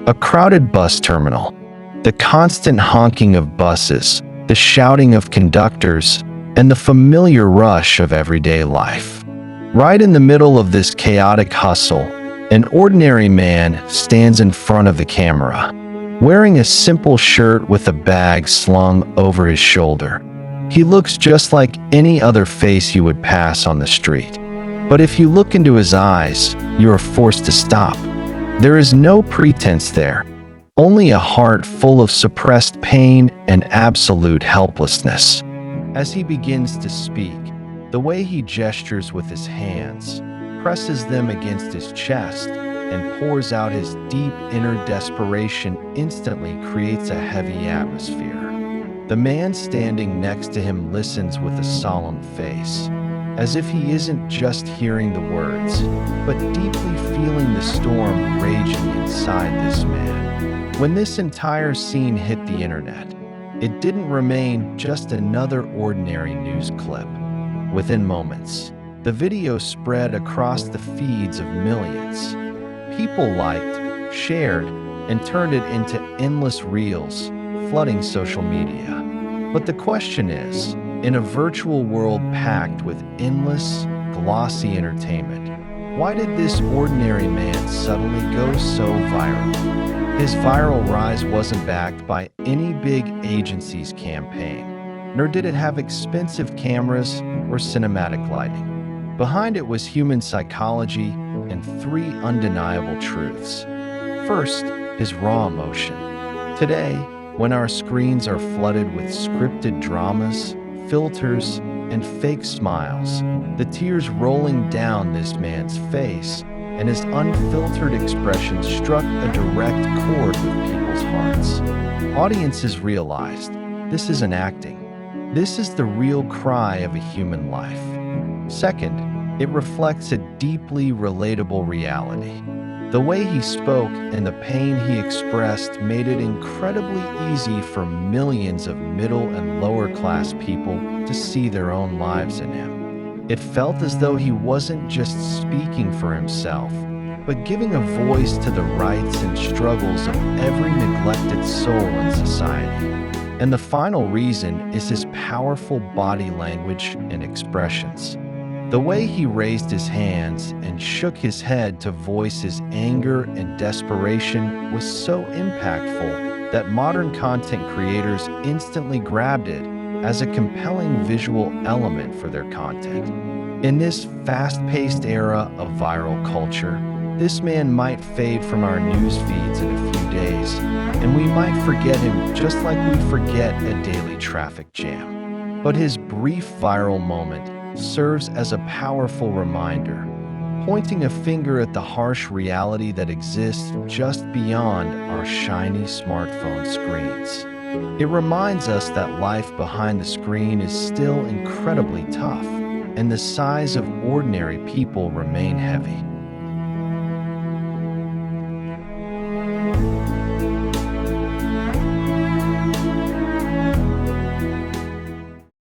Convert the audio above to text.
A crowded bus terminal, the constant honking of buses, the shouting of conductors, and the familiar rush of everyday life. Right in the middle of this chaotic hustle, an ordinary man stands in front of the camera, wearing a simple shirt with a bag slung over his shoulder. He looks just like any other face you would pass on the street. But if you look into his eyes, you are forced to stop. There is no pretense there, only a heart full of suppressed pain and absolute helplessness. As he begins to speak, the way he gestures with his hands, presses them against his chest, and pours out his deep inner desperation instantly creates a heavy atmosphere. The man standing next to him listens with a solemn face, as if he isn't just hearing the words, but deeply feeling the storm raging inside this man. When this entire scene hit the internet, it didn't remain just another ordinary news clip. Within moments, the video spread across the feeds of millions. People liked, shared, and turned it into endless reels, flooding social media. But the question is, in a virtual world packed with endless, glossy entertainment, why did this ordinary man suddenly go so viral? His viral rise wasn't backed by any big agency's campaign, nor did it have expensive cameras or cinematic lighting. Behind it was human psychology and three undeniable truths. First, his raw emotion. Today, when our screens are flooded with scripted dramas, filters, and fake smiles, the tears rolling down this man's face, and his unfiltered expression struck a direct chord with people's hearts. Audiences realized, this isn't acting. This is the real cry of a human life. Second, it reflects a deeply relatable reality. The way he spoke and the pain he expressed made it incredibly easy for millions of middle and lower class people to see their own lives in him. It felt as though he wasn't just speaking for himself, but giving a voice to the rights and struggles of every neglected soul in society. And the final reason is his powerful body language and expressions. The way he raised his hands and shook his head to voice his anger and desperation was so impactful that modern content creators instantly grabbed it as a compelling visual element for their content. In this fast-paced era of viral culture, this man might fade from our news feeds in a few days, and we might forget him just like we forget a daily traffic jam. But his brief viral moment serves as a powerful reminder, pointing a finger at the harsh reality that exists just beyond our shiny smartphone screens. It reminds us that life behind the screen is still incredibly tough, and the sighs of ordinary people remain heavy.